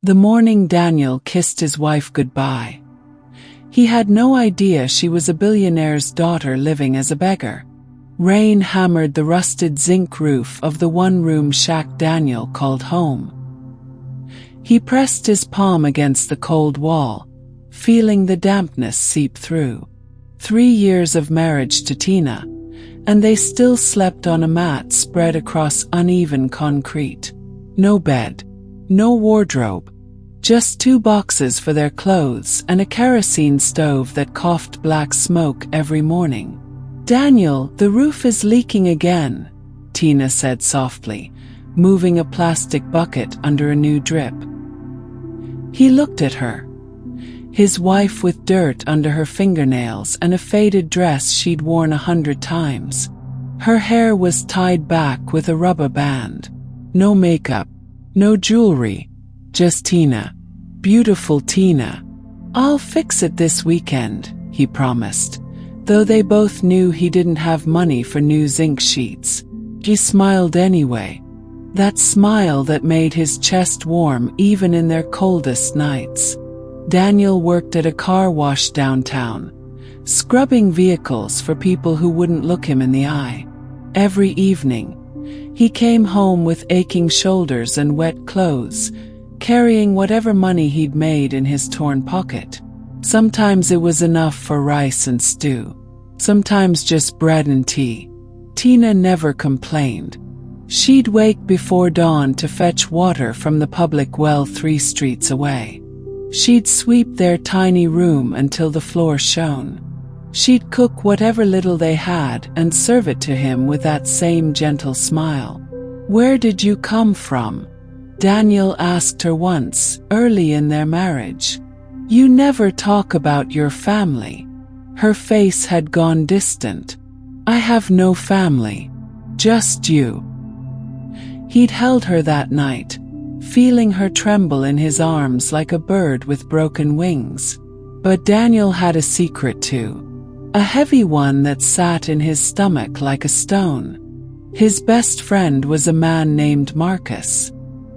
The morning Daniel kissed his wife goodbye. He had no idea she was a billionaire's daughter living as a beggar. Rain hammered the rusted zinc roof of the one-room shack Daniel called home. He pressed his palm against the cold wall, feeling the dampness seep through. 3 years of marriage to Tina, and they still slept on a mat spread across uneven concrete. No bed, no wardrobe, just 2 boxes for their clothes and a kerosene stove that coughed black smoke every morning. "Daniel, the roof is leaking again," Tina said softly, moving a plastic bucket under a new drip. He looked at her. His wife with dirt under her fingernails and a faded dress she'd worn 100 times. Her hair was tied back with a rubber band. No makeup, no jewelry, just Tina. Beautiful Tina. "I'll fix it this weekend," he promised, though they both knew he didn't have money for new zinc sheets. She smiled anyway. That smile that made his chest warm even in their coldest nights. Daniel worked at a car wash downtown, scrubbing vehicles for people who wouldn't look him in the eye. Every evening, he came home with aching shoulders and wet clothes, carrying whatever money he'd made in his torn pocket. Sometimes it was enough for rice and stew, sometimes just bread and tea. Tina never complained. She'd wake before dawn to fetch water from the public well 3 streets away. She'd sweep their tiny room until the floor shone. She'd cook whatever little they had and serve it to him with that same gentle smile. "Where did you come from?" Daniel asked her once, early in their marriage. "You never talk about your family." Her face had gone distant. "I have no family. Just you." He'd held her that night, feeling her tremble in his arms like a bird with broken wings. But Daniel had a secret too. A heavy one that sat in his stomach like a stone. His best friend was a man named Marcus.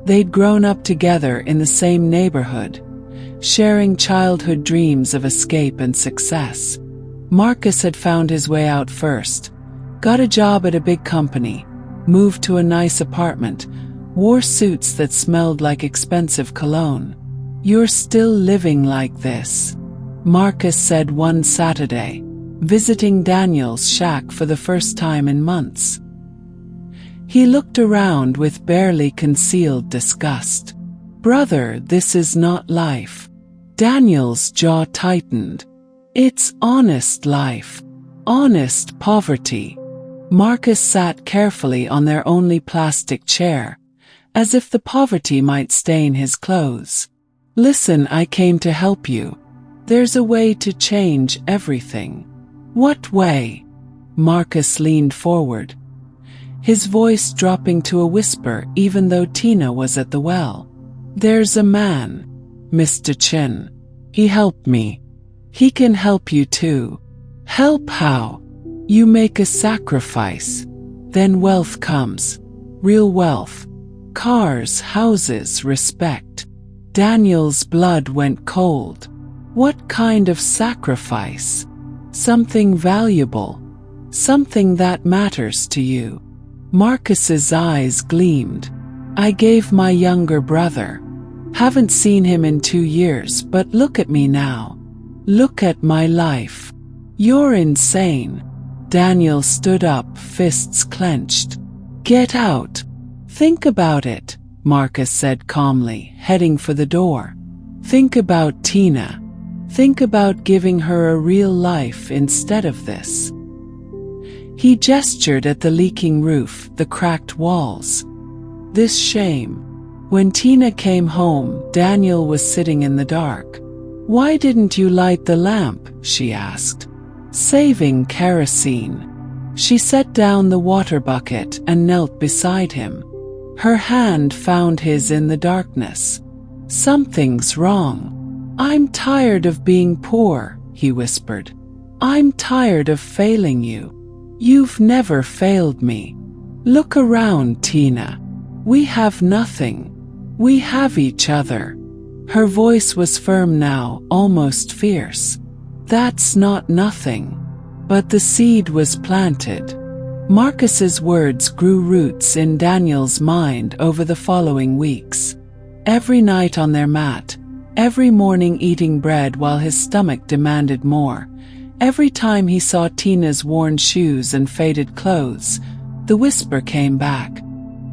They'd grown up together in the same neighborhood, sharing childhood dreams of escape and success. Marcus had found his way out first, got a job at a big company, moved to a nice apartment, wore suits that smelled like expensive cologne. "You're still living like this," Marcus said one Saturday, visiting Daniel's shack for the first time in months. He looked around with barely concealed disgust. "Brother, this is not life." Daniel's jaw tightened. "It's honest life. Honest poverty." Marcus sat carefully on their only plastic chair, as if the poverty might stain his clothes. "Listen, I came to help you. There's a way to change everything." "What way?" Marcus leaned forward, his voice dropping to a whisper even though Tina was at the well. "There's a man, Mr. Chin. He helped me. He can help you too." "Help how?" "You make a sacrifice. Then wealth comes. Real wealth. Cars, houses, respect." Daniel's blood went cold. "What kind of sacrifice?" "Something valuable. Something that matters to you." Marcus's eyes gleamed. "I gave my younger brother. Haven't seen him in 2 years, but look at me now. Look at my life." "You're insane." Daniel stood up, fists clenched. "Get out. Think about it," Marcus said calmly, heading for the door. "Think about Tina. Think about giving her a real life instead of this." He gestured at the leaking roof, the cracked walls. "This shame." When Tina came home, Daniel was sitting in the dark. "Why didn't you light the lamp?" she asked. "Saving kerosene." She set down the water bucket and knelt beside him. Her hand found his in the darkness. "Something's wrong." "I'm tired of being poor," he whispered. "I'm tired of failing you. You've never failed me. Look around, Tina. We have nothing. We have each other." Her voice was firm now, almost fierce. That's not nothing. But the seed was planted. Marcus's words grew roots in Daniel's mind over the following weeks. Every night on their mat, every morning eating bread while his stomach demanded more, every time he saw Tina's worn shoes and faded clothes, the whisper came back.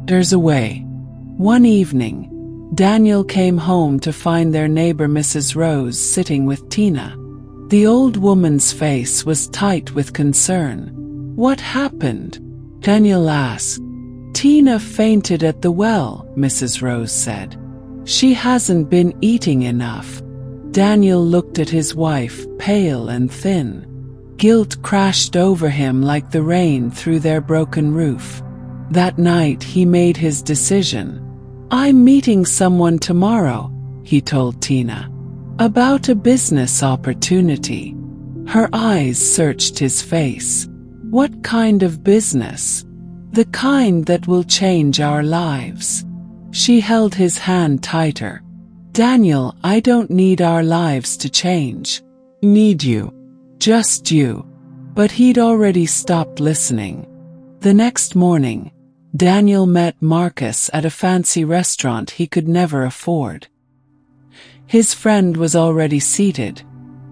There's a way. One evening, Daniel came home to find their neighbor Mrs. Rose sitting with Tina. The old woman's face was tight with concern. What happened? Daniel asked. Tina fainted at the well, Mrs. Rose said. She hasn't been eating enough. Daniel looked at his wife, pale and thin. Guilt crashed over him like the rain through their broken roof. That night he made his decision. I'm meeting someone tomorrow, he told Tina. About a business opportunity. Her eyes searched his face. What kind of business? The kind that will change our lives. She held his hand tighter. Daniel, I don't need our lives to change. Need you. Just you. But he'd already stopped listening. The next morning, Daniel met Marcus at a fancy restaurant he could never afford. His friend was already seated,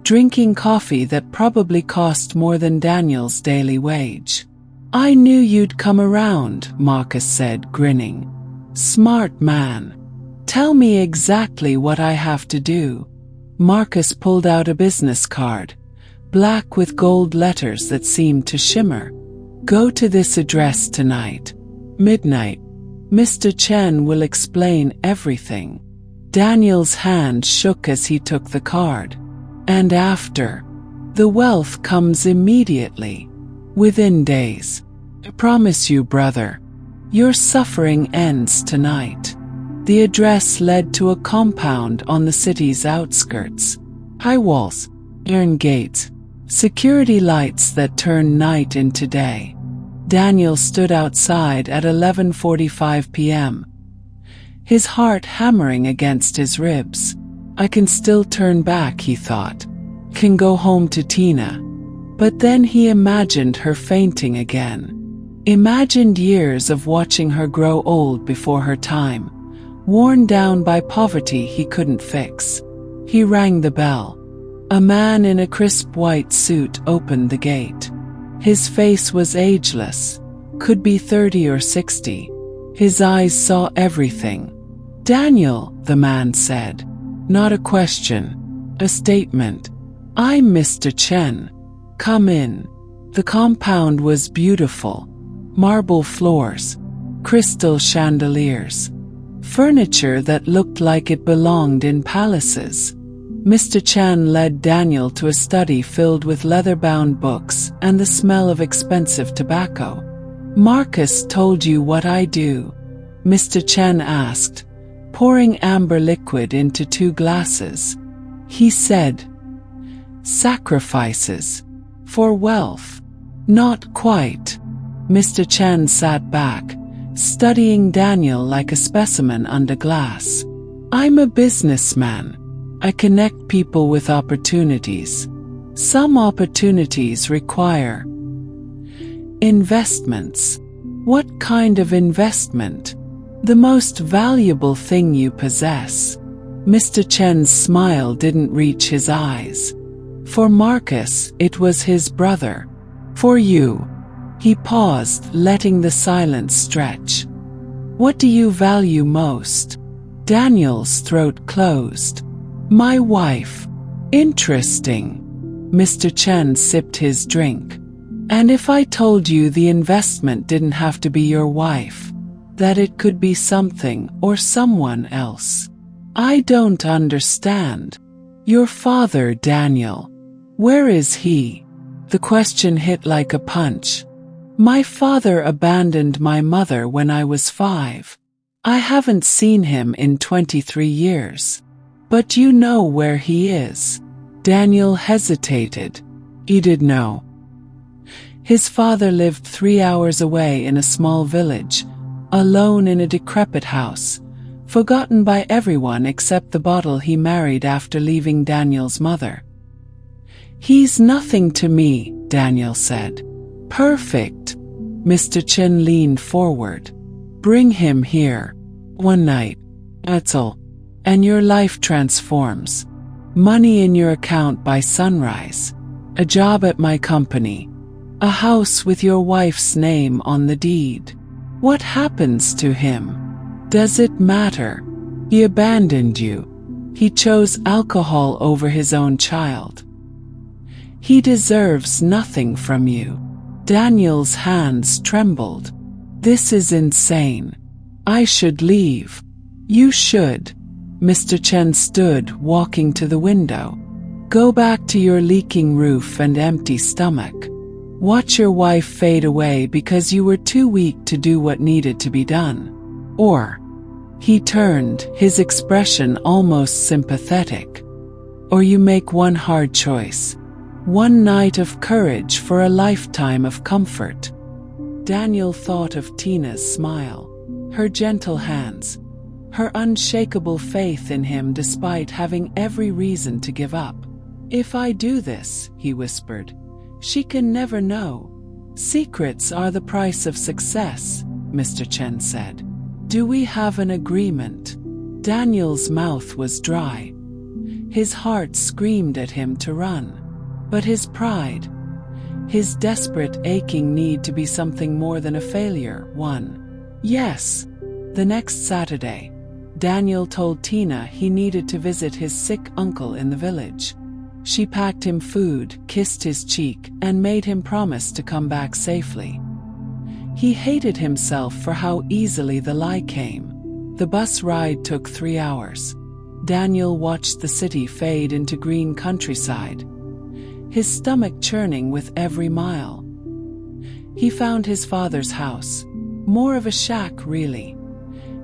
drinking coffee that probably cost more than Daniel's daily wage. I knew you'd come around, Marcus said, grinning. Smart man. Tell me exactly what I have to do. Marcus pulled out a business card, black with gold letters that seemed to shimmer. Go to this address tonight. Midnight. Mr. Chen will explain everything. Daniel's hand shook as he took the card. And after, the wealth comes immediately. Within days. I promise you, brother. Your suffering ends tonight. The address led to a compound on the city's outskirts. High walls, iron gates, security lights that turned night into day. Daniel stood outside at 11:45 p.m., his heart hammering against his ribs. I can still turn back, he thought. Can go home to Tina. But then he imagined her fainting again. Imagined years of watching her grow old before her time, worn down by poverty he couldn't fix. He rang the bell. A man in a crisp white suit opened the gate. His face was ageless, could be 30 or 60. His eyes saw everything. Daniel, the man said. Not a question, a statement. I'm Mr. Chen. Come in. The compound was beautiful. Marble floors, crystal chandeliers, furniture that looked like it belonged in palaces. Mr. Chen led Daniel to a study filled with leather-bound books and the smell of expensive tobacco. Marcus told you what I do? Mr. Chen asked, pouring amber liquid into 2 glasses. He said, sacrifices. For wealth. Not quite. Mr. Chen sat back, studying Daniel like a specimen under glass. I'm a businessman. I connect people with opportunities. Some opportunities require investments. What kind of investment? The most valuable thing you possess. Mr. Chen's smile didn't reach his eyes. For Marcus, it was his brother. For you. He paused, letting the silence stretch. What do you value most? Daniel's throat closed. My wife. Interesting. Mr. Chen sipped his drink. And if I told you the investment didn't have to be your wife, that it could be something or someone else? I don't understand. Your father, Daniel. Where is he? The question hit like a punch. My father abandoned my mother when I was 5. I haven't seen him in 23 years. But you know where he is. Daniel hesitated. He did know. His father lived 3 hours away in a small village, alone in a decrepit house, forgotten by everyone except the bottle he married after leaving Daniel's mother. "He's nothing to me," Daniel said. "Perfect." Mr. Chen leaned forward. "Bring him here. One night. That's all. And your life transforms. Money in your account by sunrise. A job at my company. A house with your wife's name on the deed. What happens to him? Does it matter? He abandoned you. He chose alcohol over his own child. He deserves nothing from you." Daniel's hands trembled. "This is insane. I should leave." "You should." Mr. Chen stood, walking to the window. "Go back to your leaking roof and empty stomach. Watch your wife fade away because you were too weak to do what needed to be done. Or," he turned, his expression almost sympathetic, "or you make one hard choice. One night of courage for a lifetime of comfort." Daniel thought of Tina's smile, her gentle hands, her unshakable faith in him despite having every reason to give up. "If I do this," he whispered, "she can never know." "Secrets are the price of success," Mr. Chen said. "Do we have an agreement?" Daniel's mouth was dry. His heart screamed at him to run. But his pride, his desperate aching need to be something more than a failure, won. "Yes." The next Saturday, Daniel told Tina he needed to visit his sick uncle in the village. She packed him food, kissed his cheek, and made him promise to come back safely. He hated himself for how easily the lie came. The bus ride took 3 hours. Daniel watched the city fade into green countryside, his stomach churning with every mile. He found his father's house, more of a shack really,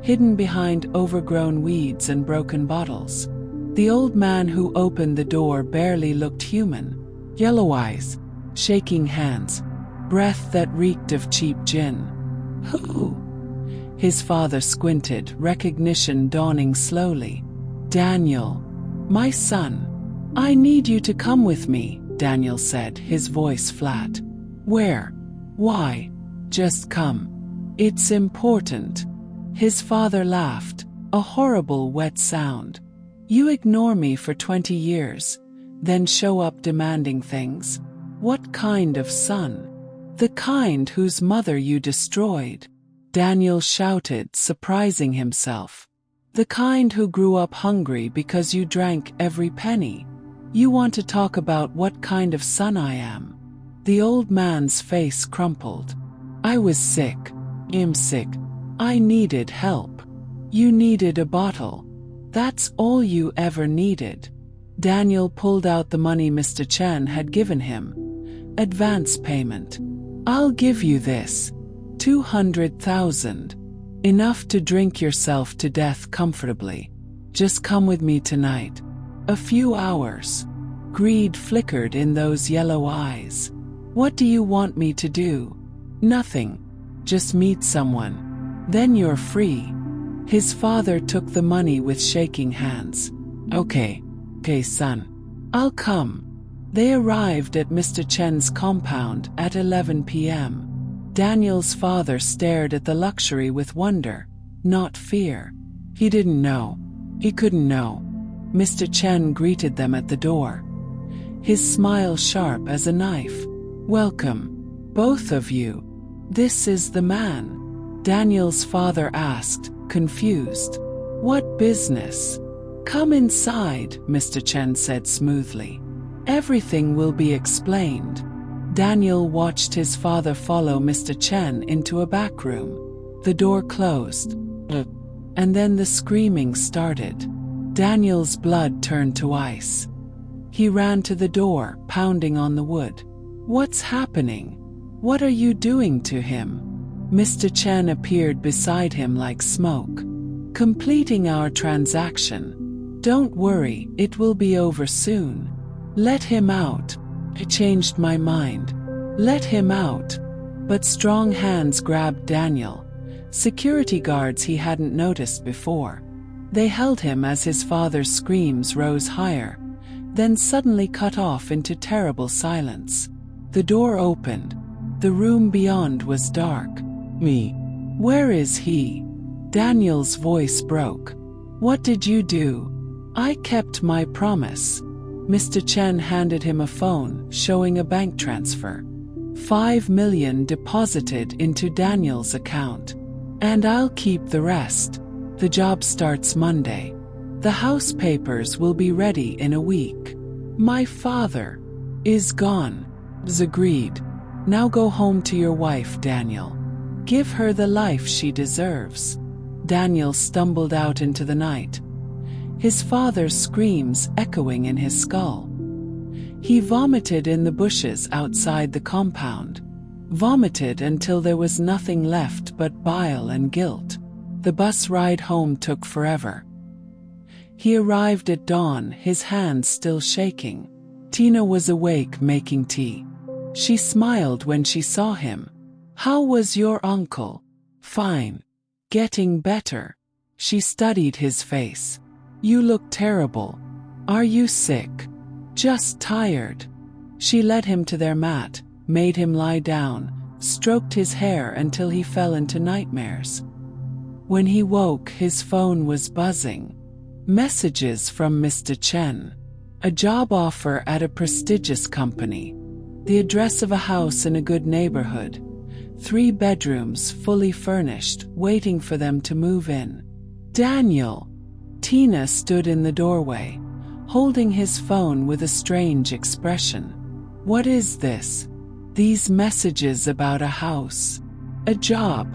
hidden behind overgrown weeds and broken bottles. The old man who opened the door barely looked human. Yellow eyes, shaking hands, breath that reeked of cheap gin. "Who?" His father squinted, recognition dawning slowly. "Daniel, my son. I need you to come with me," Daniel said, his voice flat. "Where? Why? Just come. It's important." His father laughed, a horrible wet sound. "You ignore me for 20 years, then show up demanding things? What kind of son? The kind whose mother you destroyed." Daniel shouted, surprising himself. "The kind who grew up hungry because you drank every penny. You want to talk about what kind of son I am?" The old man's face crumpled. "I was sick. I'm sick. I needed help. You needed a bottle. That's all you ever needed." Daniel pulled out the money Mr. Chen had given him. "Advance payment. I'll give you this. 200,000. Enough to drink yourself to death comfortably. Just come with me tonight. A few hours." Greed flickered in those yellow eyes. "What do you want me to do?" "Nothing. Just meet someone. Then you're free." His father took the money with shaking hands. Okay, son. I'll come." They arrived at Mr. Chen's compound at 11 p.m. Daniel's father stared at the luxury with wonder, not fear. He didn't know. He couldn't know. Mr. Chen greeted them at the door, his smile sharp as a knife. "Welcome, both of you. This is the man?" Daniel's father asked, confused. "What business?" "Come inside," Mr. Chen said smoothly. "Everything will be explained." Daniel watched his father follow Mr. Chen into a back room. The door closed. And then the screaming started. Daniel's blood turned to ice. He ran to the door, pounding on the wood. "What's happening? What are you doing to him?" Mr. Chen appeared beside him like smoke. "Completing our transaction. Don't worry, it will be over soon. Let him out." "I changed my mind. Let him out." But strong hands grabbed Daniel, security guards he hadn't noticed before. They held him as his father's screams rose higher, then suddenly cut off into terrible silence. The door opened. The room beyond was dark. "Me. Where is he?" Daniel's voice broke. "What did you do?" "I kept my promise." Mr. Chen handed him a phone showing a bank transfer. 5 million deposited into Daniel's account. "And I'll keep the rest. The job starts Monday. The house papers will be ready in a week." "My father is gone." B's agreed. "Now go home to your wife, Daniel. Give her the life she deserves." Daniel stumbled out into the night, his father's screams echoing in his skull. He vomited in the bushes outside the compound, vomited until there was nothing left but bile and guilt. The bus ride home took forever. He arrived at dawn, his hands still shaking. Tina was awake making tea. She smiled when she saw him. "How was your uncle?" "Fine. Getting better." She studied his face. "You look terrible. Are you sick?" "Just tired." She led him to their mat, made him lie down, stroked his hair until he fell into nightmares. When he woke, his phone was buzzing. Messages from Mr. Chen. A job offer at a prestigious company. The address of a house in a good neighborhood. 3 bedrooms, fully furnished, waiting for them to move in. "Daniel!" Tina stood in the doorway, holding his phone with a strange expression. "What is this?" "These messages about a house. A job."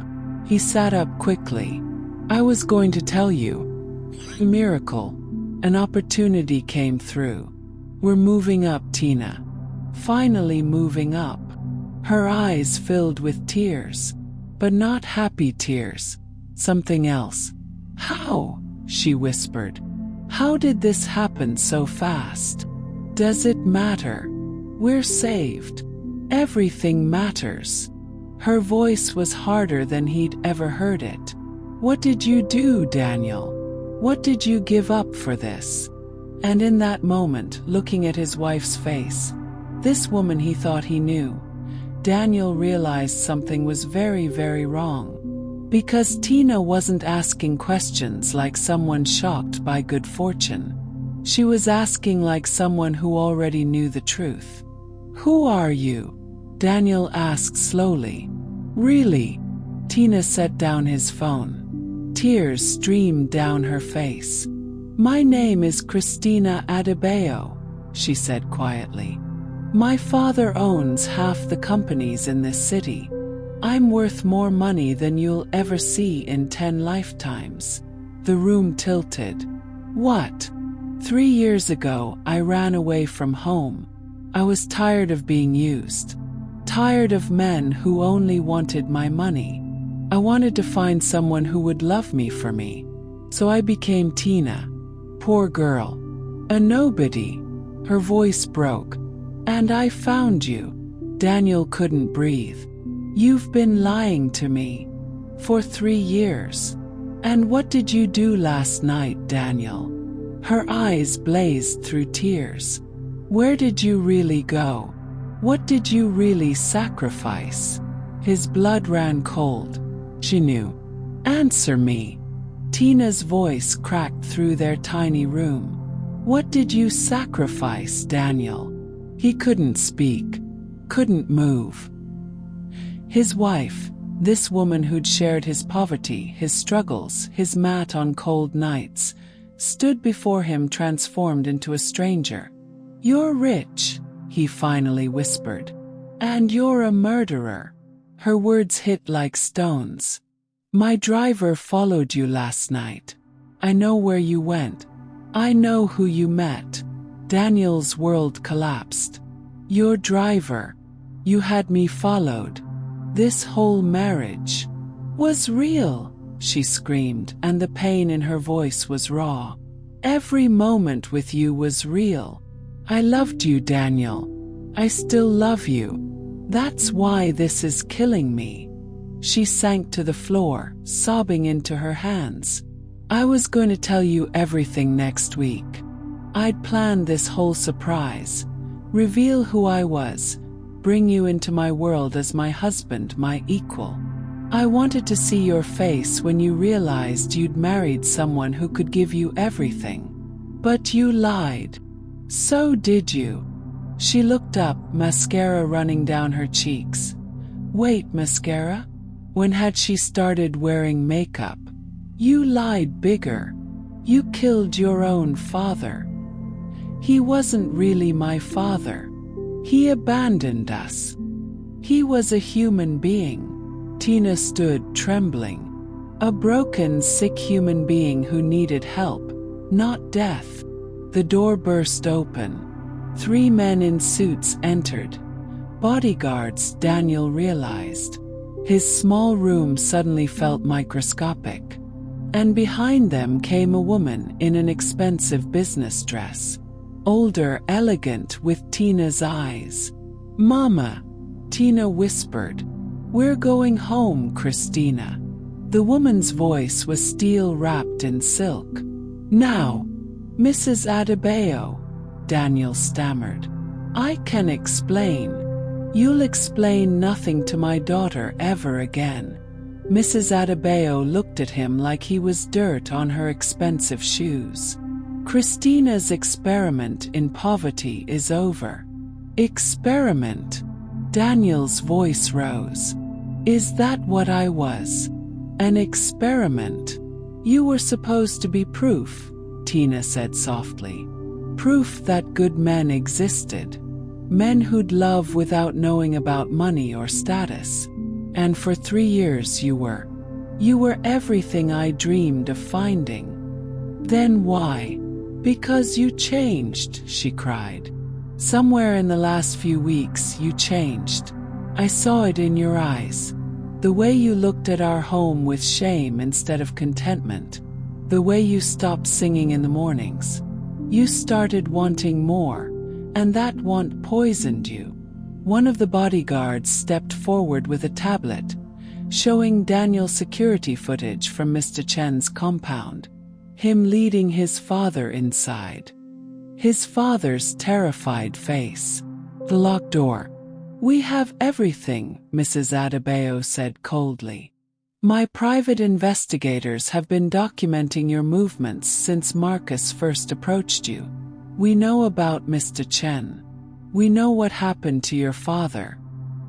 He sat up quickly. "I was going to tell you. A miracle. An opportunity came through. We're moving up, Tina. Finally moving up." Her eyes filled with tears, but not happy tears. Something else. "How?" she whispered. "How did this happen so fast? Does it matter? We're saved. Everything matters." Her voice was harder than he'd ever heard it. "What did you do, Daniel? What did you give up for this?" And in that moment, looking at his wife's face, this woman he thought he knew, Daniel realized something was very, very wrong. Because Tina wasn't asking questions like someone shocked by good fortune. She was asking like someone who already knew the truth. "Who are you?" Daniel asked slowly. "Really?" Tina set down his phone. Tears streamed down her face. "My name is Christina Adebayo," she said quietly. "My father owns half the companies in this city. I'm worth more money than you'll ever see in 10 lifetimes." The room tilted. "What?" 3 years ago, I ran away from home. I was tired of being used. Tired of men who only wanted my money. I wanted to find someone who would love me for me. So I became Tina. Poor girl. A nobody. Her voice broke. "And I found you." Daniel couldn't breathe. "You've been lying to me. For 3 years. And what did you do last night, Daniel?" Her eyes blazed through tears. "Where did you really go? What did you really sacrifice?" His blood ran cold. She knew. "Answer me." Tina's voice cracked through their tiny room. "What did you sacrifice, Daniel?" He couldn't speak, couldn't move. His wife, this woman who'd shared his poverty, his struggles, his mat on cold nights, stood before him transformed into a stranger. "You're rich," he finally whispered. "And you're a murderer." Her words hit like stones. "My driver followed you last night. I know where you went. I know who you met." Daniel's world collapsed. "Your driver. You had me followed. This whole marriage was real," she screamed, and the pain in her voice was raw. "Every moment with you was real. I loved you, Daniel. I still love you. That's why this is killing me." She sank to the floor, sobbing into her hands. I was going to tell you everything next week. I'd planned this whole surprise, reveal who I was, bring you into my world as my husband, my equal. I wanted to see your face when you realized you'd married someone who could give you everything. But you lied. So did you. She looked up, mascara running down her cheeks. Wait, mascara? When had she started wearing makeup? You lied bigger. You killed your own father. He wasn't really my father. He abandoned us. He was a human being. Tina stood, trembling. A broken, sick human being who needed help, not death. The door burst open. 3 men in suits entered. Bodyguards, Daniel realized. His small room suddenly felt microscopic. And behind them came a woman in an expensive business dress. Older, elegant, with Tina's eyes. Mama, Tina whispered. We're going home, Christina. The woman's voice was steel wrapped in silk. Now, Mrs. Adebayo, Daniel stammered. I can explain. You'll explain nothing to my daughter ever again. Mrs. Adebayo looked at him like he was dirt on her expensive shoes. Christina's experiment in poverty is over. Experiment? Daniel's voice rose. Is that what I was? An experiment? You were supposed to be proof, Tina said softly. Proof that good men existed. Men who'd love without knowing about money or status. And for 3 years you were. You were everything I dreamed of finding. Then why? Because you changed, she cried. Somewhere in the last few weeks you changed. I saw it in your eyes. The way you looked at our home with shame instead of contentment. The way you stopped singing in the mornings. You started wanting more, and that want poisoned you. One of the bodyguards stepped forward with a tablet, showing Daniel security footage from Mr. Chen's compound. Him leading his father inside. His father's terrified face. The locked door. We have everything, Mrs. Adebayo said coldly. My private investigators have been documenting your movements since Marcus first approached you. We know about Mr. Chen. We know what happened to your father.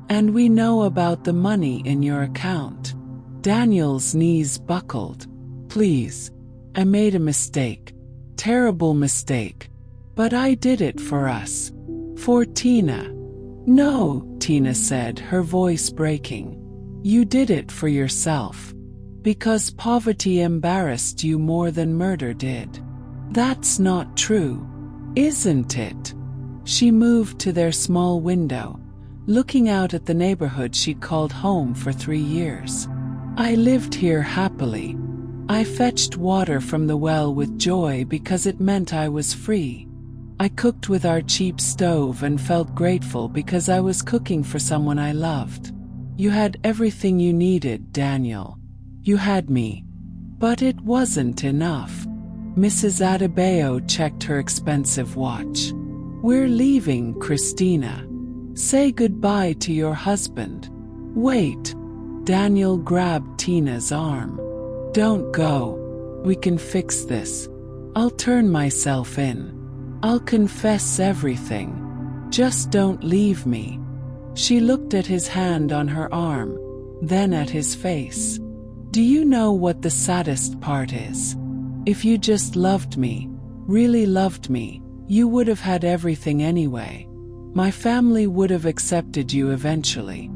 And we know about the money in your account. Daniel's knees buckled. Please. I made a mistake. Terrible mistake. But I did it for us. For Tina. No, Tina said, her voice breaking. You did it for yourself. Because poverty embarrassed you more than murder did. That's not true. Isn't it? She moved to their small window, looking out at the neighborhood she'd called home for 3 years. I lived here happily. I fetched water from the well with joy because it meant I was free. I cooked with our cheap stove and felt grateful because I was cooking for someone I loved. You had everything you needed, Daniel. You had me. But it wasn't enough. Mrs. Adebayo checked her expensive watch. We're leaving, Christina. Say goodbye to your husband. Wait. Daniel grabbed Tina's arm. Don't go. We can fix this. I'll turn myself in. I'll confess everything. Just don't leave me. She looked at his hand on her arm, then at his face. Do you know what the saddest part is? If you just loved me, really loved me, you would have had everything anyway. My family would have accepted you eventually.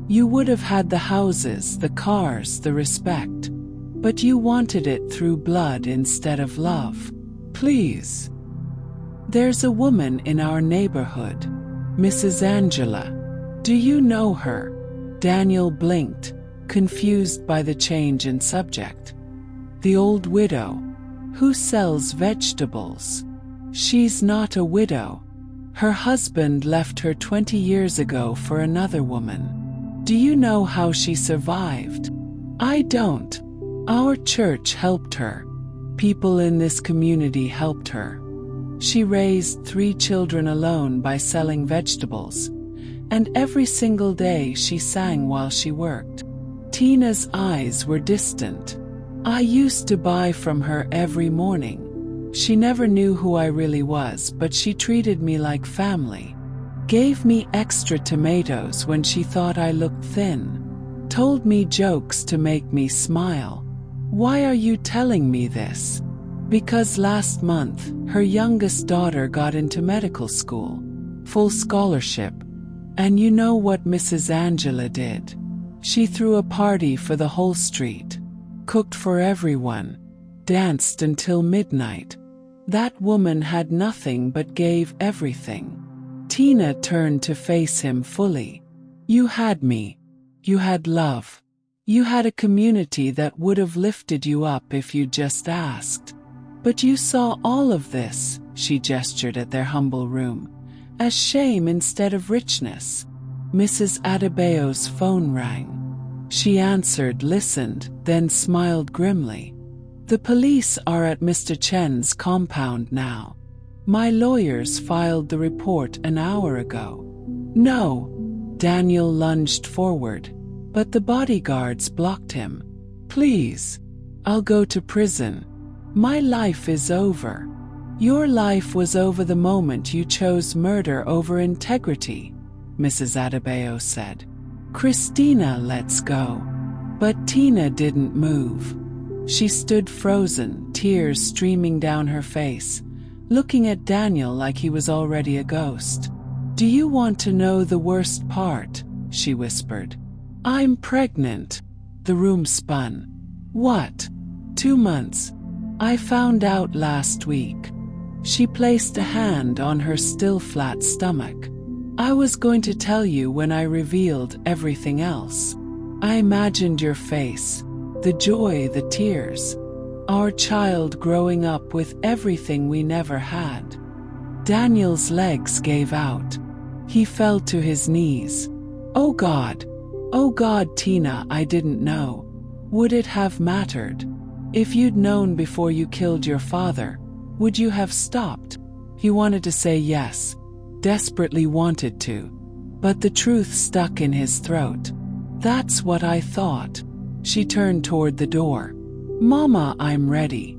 You would have had the houses, the cars, the respect. But you wanted it through blood instead of love. Please. There's a woman in our neighborhood, Mrs. Angela. Do you know her? Daniel blinked, confused by the change in subject. The old widow, who sells vegetables. She's not a widow. Her husband left her 20 years ago for another woman. Do you know how she survived? I don't. Our church helped her. People in this community helped her. She raised 3 children alone by selling vegetables, and every single day she sang while she worked. Tina's eyes were distant. I used to buy from her every morning. She never knew who I really was, but she treated me like family. Gave me extra tomatoes when she thought I looked thin. Told me jokes to make me smile. Why are you telling me this? Because last month, her youngest daughter got into medical school. Full scholarship. And you know what Mrs. Angela did? She threw a party for the whole street. Cooked for everyone. Danced until midnight. That woman had nothing but gave everything. Tina turned to face him fully. You had me. You had love. You had a community that would have lifted you up if you just asked. But you saw all of this, she gestured at their humble room, as shame instead of richness. Mrs. Adebayo's phone rang. She answered, listened, then smiled grimly. The police are at Mr. Chen's compound now. My lawyers filed the report an hour ago. No. Daniel lunged forward, but the bodyguards blocked him. Please. I'll go to prison. My life is over. Your life was over the moment you chose murder over integrity, Mrs. Adebayo said. Christina, let's go. But Tina didn't move. She stood frozen, tears streaming down her face, looking at Daniel like he was already a ghost. Do you want to know the worst part? She whispered. I'm pregnant. The room spun. What? 2 months. I found out last week. She placed a hand on her still flat stomach. I was going to tell you when I revealed everything else. I imagined your face, the joy, the tears. Our child growing up with everything we never had. Daniel's legs gave out. He fell to his knees. Oh God, Tina, I didn't know. Would it have mattered? If you'd known before you killed your father, would you have stopped? He wanted to say yes, desperately wanted to, but the truth stuck in his throat. That's what I thought. She turned toward the door. Mama, I'm ready.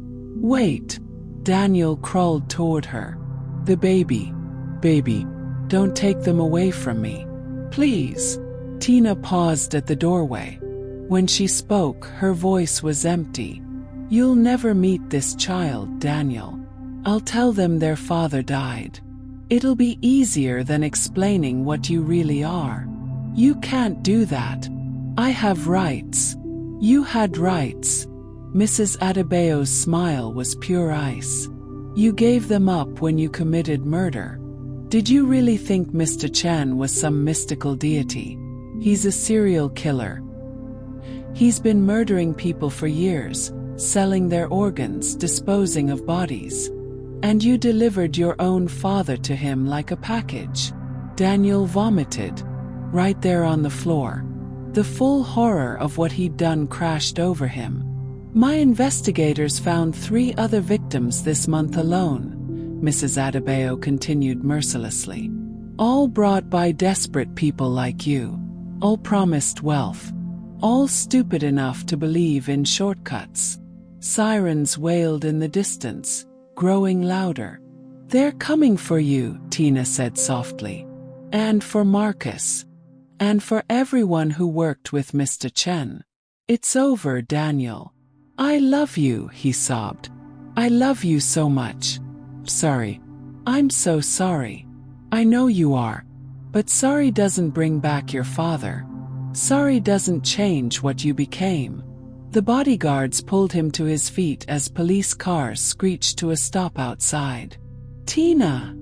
Wait. Daniel crawled toward her. The baby. Baby, don't take them away from me. Please. Tina paused at the doorway. When she spoke, her voice was empty. You'll never meet this child, Daniel. I'll tell them their father died. It'll be easier than explaining what you really are. You can't do that. I have rights. You had rights. Mrs. Adebayo's smile was pure ice. You gave them up when you committed murder. Did you really think Mr. Chen was some mystical deity? He's a serial killer. He's been murdering people for years, selling their organs, disposing of bodies. And you delivered your own father to him like a package. Daniel vomited, right there on the floor. The full horror of what he'd done crashed over him. My investigators found 3 other victims this month alone, Mrs. Adebayo continued mercilessly. All brought by desperate people like you. All promised wealth. All stupid enough to believe in shortcuts. Sirens wailed in the distance, growing louder. They're coming for you, Tina said softly. And for Marcus. And for everyone who worked with Mr. Chen. It's over, Daniel. I love you, he sobbed. I love you so much. Sorry. I'm so sorry. I know you are. But sorry doesn't bring back your father. Sorry doesn't change what you became. The bodyguards pulled him to his feet as police cars screeched to a stop outside. Tina!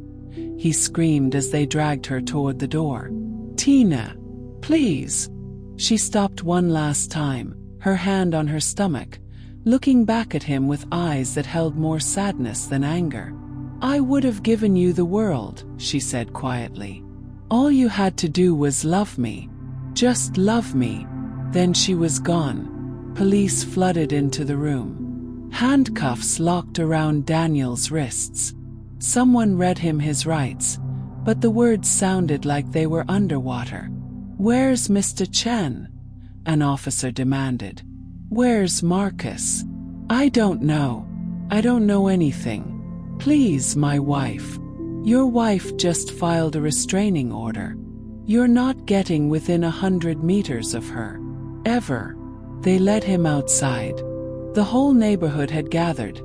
He screamed as they dragged her toward the door. Tina! Please! She stopped one last time, her hand on her stomach, looking back at him with eyes that held more sadness than anger. I would have given you the world, she said quietly. All you had to do was love me. Just love me. Then she was gone. Police flooded into the room. Handcuffs locked around Daniel's wrists. Someone read him his rights, but the words sounded like they were underwater. "Where's Mr. Chen?" an officer demanded. "Where's Marcus?" "I don't know. I don't know anything. Please, my wife. Your wife just filed a restraining order. You're not getting within 100 meters of her. Ever." They led him outside. The whole neighborhood had gathered.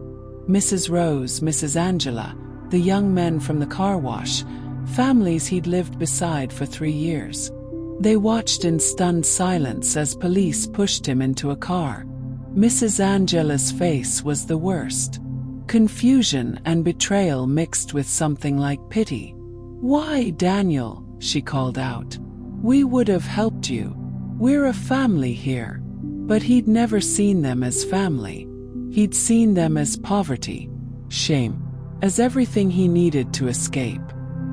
Mrs. Rose, Mrs. Angela, the young men from the car wash, families he'd lived beside for 3 years. They watched in stunned silence as police pushed him into a car. Mrs. Angela's face was the worst. Confusion and betrayal mixed with something like pity. "Why, Daniel?" she called out. "We would have helped you. We're a family here." But he'd never seen them as family. He'd seen them as poverty, shame, as everything he needed to escape.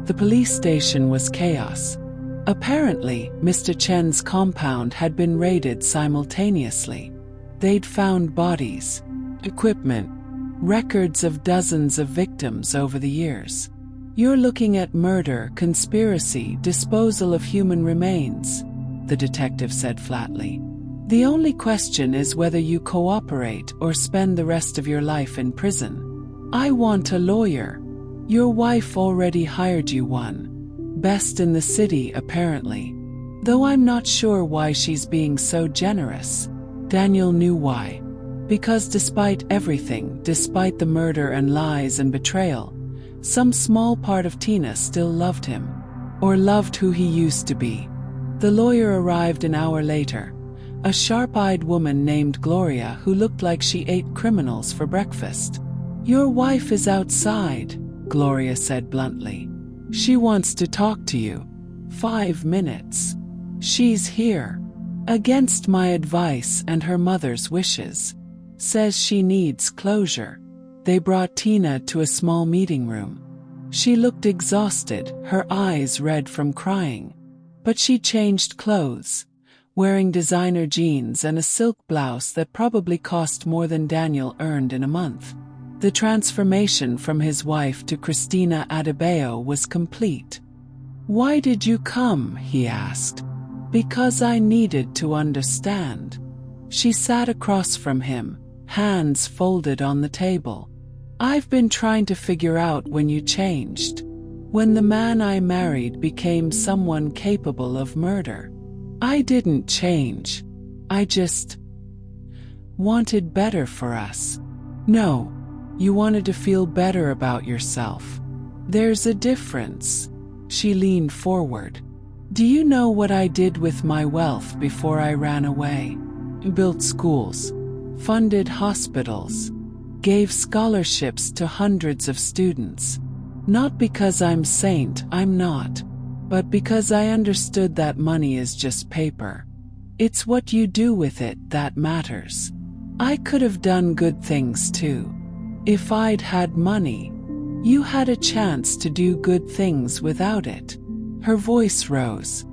The police station was chaos. Apparently, Mr. Chen's compound had been raided simultaneously. They'd found bodies, equipment, records of dozens of victims over the years. "You're looking at murder, conspiracy, disposal of human remains," the detective said flatly. "The only question is whether you cooperate or spend the rest of your life in prison. I want a lawyer. Your wife already hired you one. Best in the city, apparently. Though I'm not sure why she's being so generous." Daniel knew why. Because despite everything, despite the murder and lies and betrayal, some small part of Tina still loved him. Or loved who he used to be. The lawyer arrived an hour later. A sharp-eyed woman named Gloria who looked like she ate criminals for breakfast. "Your wife is outside," Gloria said bluntly. "She wants to talk to you. 5 minutes. She's here. Against my advice and her mother's wishes. Says she needs closure." They brought Tina to a small meeting room. She looked exhausted, her eyes red from crying. But she changed clothes, wearing designer jeans and a silk blouse that probably cost more than Daniel earned in a month. The transformation from his wife to Christina Adebayo was complete. "Why did you come?" he asked. "Because I needed to understand." She sat across from him, hands folded on the table. "I've been trying to figure out when you changed. When the man I married became someone capable of murder. I didn't change. I just wanted better for us." "No, you wanted to feel better about yourself. There's a difference." She leaned forward. "Do you know what I did with my wealth before I ran away? Built schools, funded hospitals, gave scholarships to hundreds of students. Not because I'm saint, I'm not. But because I understood that money is just paper. It's what you do with it that matters. I could have done good things too. If I'd had money. You had a chance to do good things without it." Her voice rose.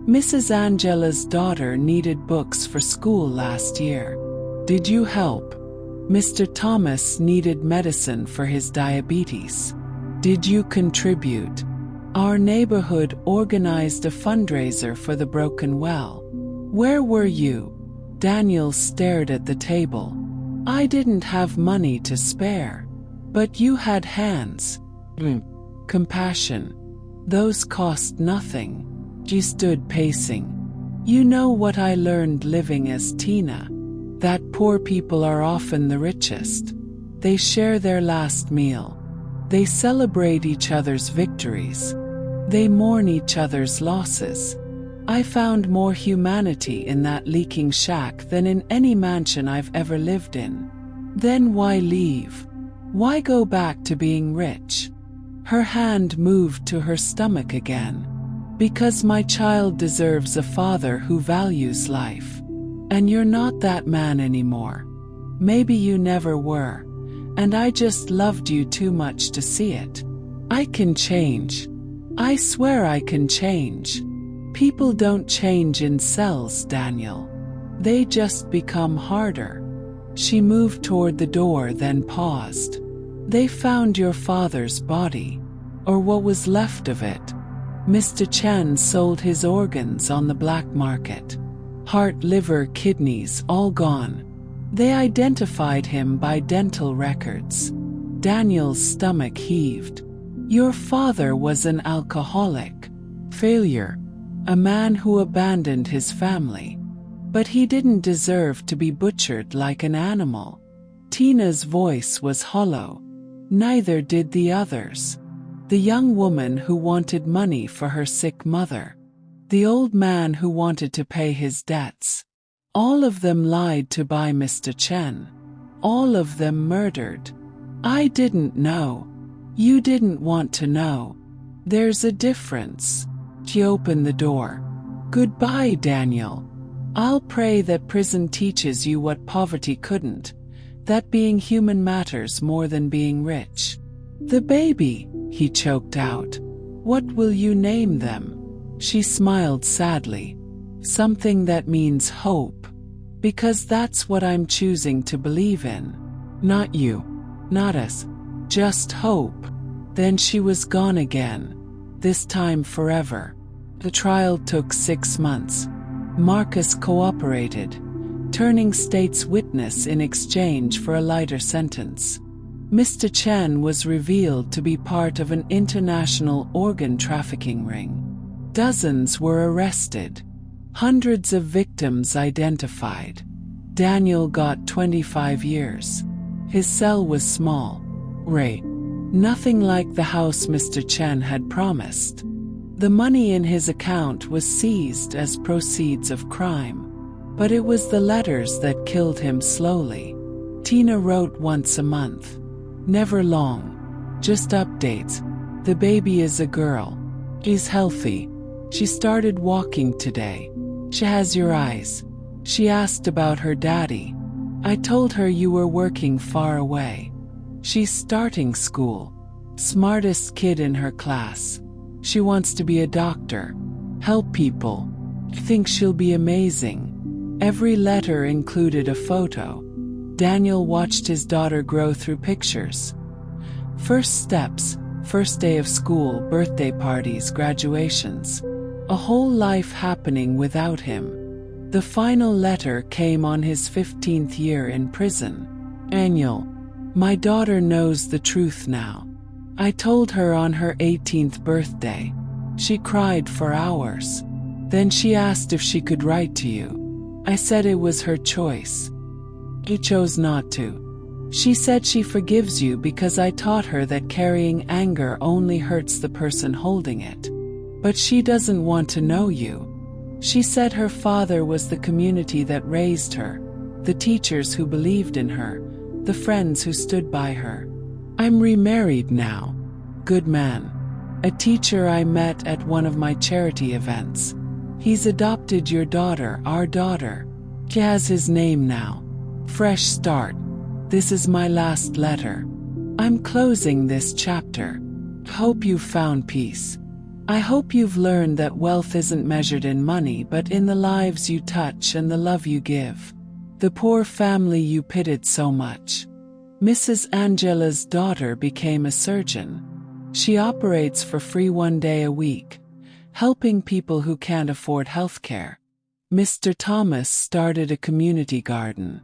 "Mrs. Angela's daughter needed books for school last year. Did you help? Mr. Thomas needed medicine for his diabetes. Did you contribute? Our neighborhood organized a fundraiser for the broken well. Where were you?" Daniel stared at the table. "I didn't have money to spare. But you had hands. Compassion. Those cost nothing." She stood pacing. "You know what I learned living as Tina? That poor people are often the richest. They share their last meal. They celebrate each other's victories. They mourn each other's losses. I found more humanity in that leaking shack than in any mansion I've ever lived in. Then why leave? Why go back to being rich?" Her hand moved to her stomach again. "Because my child deserves a father who values life. And you're not that man anymore. Maybe you never were. And I just loved you too much to see it. I can change. I swear I can change. People don't change in cells, Daniel. They just become harder. She moved toward the door, then paused. They found your father's body, or what was left of it. Mr. Chen sold his organs on the black market. Heart, liver, kidneys, all gone. They identified him by dental records. Daniel's stomach heaved. Your father was an alcoholic. Failure. A man who abandoned his family. But he didn't deserve to be butchered like an animal. Tina's voice was hollow. Neither did the others. The young woman who wanted money for her sick mother. The old man who wanted to pay his debts. All of them lied to buy Mr. Chen. All of them murdered. I didn't know. You didn't want to know. There's a difference. She opened the door. Goodbye, Daniel. I'll pray that prison teaches you what poverty couldn't, that being human matters more than being rich. The baby, he choked out. What will you name them? She smiled sadly. Something that means hope. Because that's what I'm choosing to believe in. Not you. Not us. Just hope. Then she was gone again. This time forever. The trial took 6 months. Marcus cooperated, turning state's witness in exchange for a lighter sentence. Mr. Chen was revealed to be part of an international organ trafficking ring. Dozens were arrested. Hundreds of victims identified. Daniel got 25 years. His cell was small. Nothing like the house Mr. Chen had promised. The money in his account was seized as proceeds of crime. But it was the letters that killed him slowly. Tina wrote once a month. Never long. Just updates. The baby is a girl. She's healthy. She started walking today. She has your eyes. She asked about her daddy. I told her you were working far away. She's starting school. Smartest kid in her class. She wants to be a doctor. Help people. Thinks she'll be amazing. Every letter included a photo. Daniel watched his daughter grow through pictures. First steps, first day of school, birthday parties, graduations. A whole life happening without him. The final letter came on his 15th year in prison. Daniel, my daughter knows the truth now. I told her on her 18th birthday. She cried for hours. Then she asked if she could write to you. I said it was her choice. She chose not to. She said she forgives you because I taught her that carrying anger only hurts the person holding it. But she doesn't want to know you. She said her father was the community that raised her, the teachers who believed in her, the friends who stood by her. I'm remarried now. Good man. A teacher I met at one of my charity events. He's adopted your daughter, our daughter. She has his name now. Fresh start. This is my last letter. I'm closing this chapter. Hope you've found peace. I hope you've learned that wealth isn't measured in money but in the lives you touch and the love you give. The poor family you pitied so much. Mrs. Angela's daughter became a surgeon. She operates for free 1 day a week, helping people who can't afford health care. Mr. Thomas started a community garden.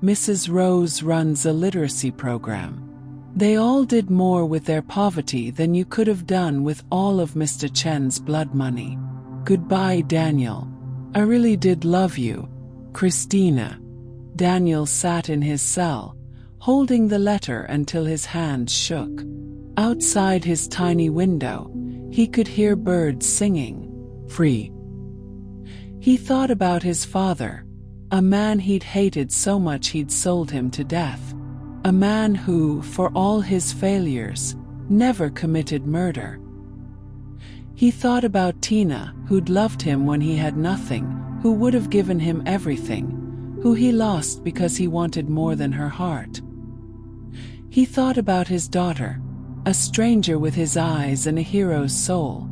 Mrs. Rose runs a literacy program. They all did more with their poverty than you could have done with all of Mr. Chen's blood money. Goodbye, Daniel. I really did love you. Christina. Daniel sat in his cell, holding the letter until his hands shook. Outside his tiny window, he could hear birds singing. Free. He thought about his father, a man he'd hated so much he'd sold him to death. A man who, for all his failures, never committed murder. He thought about Tina, who'd loved him when he had nothing, who would have given him everything, who he lost because he wanted more than her heart. He thought about his daughter, a stranger with his eyes and a hero's soul,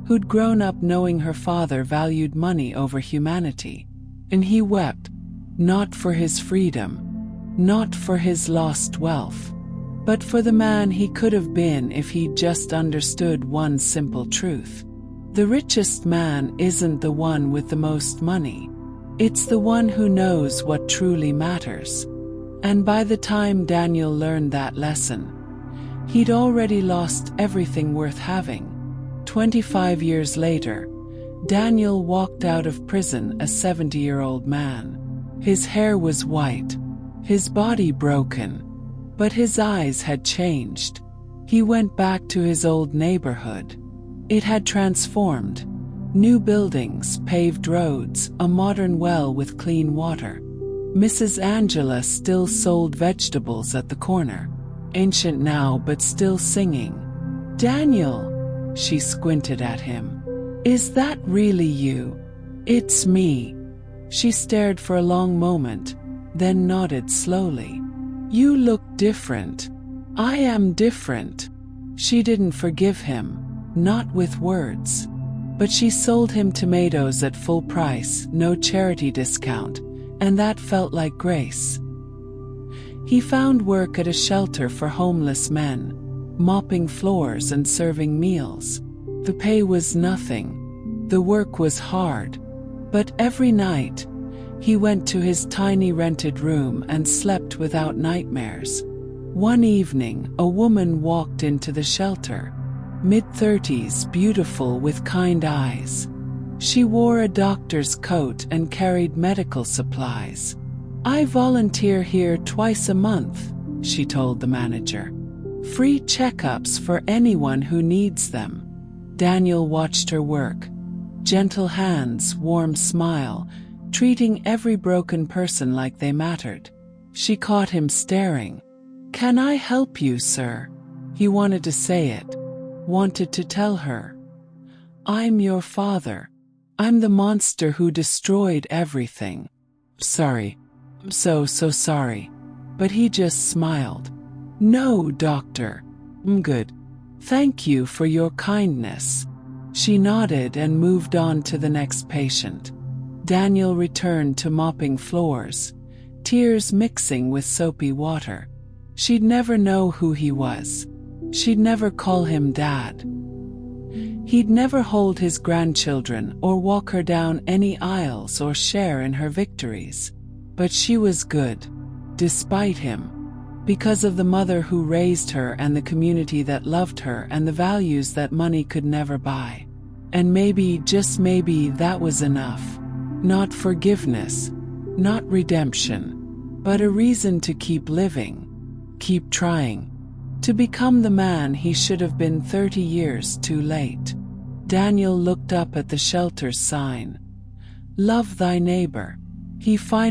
who'd grown up knowing her father valued money over humanity. And he wept, not for his freedom, not for his lost wealth, but for the man he could have been if he'd just understood one simple truth. The richest man isn't the one with the most money. It's the one who knows what truly matters. And by the time Daniel learned that lesson, he'd already lost everything worth having. 25 years later, Daniel walked out of prison a 70-year-old man. His hair was white, his body broken, but his eyes had changed. He went back to his old neighborhood. It had transformed. New buildings, paved roads, a modern well with clean water. Mrs. Angela still sold vegetables at the corner. Ancient now but still singing. "Daniel," she squinted at him. "Is that really you?" "It's me." She stared for a long moment, then nodded slowly. "You look different." "I am different." She didn't forgive him, not with words. But she sold him tomatoes at full price, no charity discount, and that felt like grace. He found work at a shelter for homeless men, mopping floors and serving meals. The pay was nothing. The work was hard. But every night, he went to his tiny rented room and slept without nightmares. One evening, a woman walked into the shelter. Mid-30s, beautiful with kind eyes. She wore a doctor's coat and carried medical supplies. "I volunteer here twice a month," she told the manager. "Free checkups for anyone who needs them." Daniel watched her work. Gentle hands, warm smile, treating every broken person like they mattered. She caught him staring. "Can I help you, sir?" He wanted to say it. Wanted to tell her. "I'm your father. I'm the monster who destroyed everything." "Sorry. I'm so sorry." But he just smiled. "No, doctor. I'm good. Thank you for your kindness." She nodded and moved on to the next patient. Daniel returned to mopping floors, tears mixing with soapy water. She'd never know who he was. She'd never call him Dad. He'd never hold his grandchildren or walk her down any aisles or share in her victories. But she was good, despite him, because of the mother who raised her and the community that loved her and the values that money could never buy. And maybe, just maybe, that was enough. Not forgiveness, not redemption, but a reason to keep living, keep trying, to become the man he should have been 30 years too late. Daniel looked up at the shelter's sign. "Love thy neighbor." He finally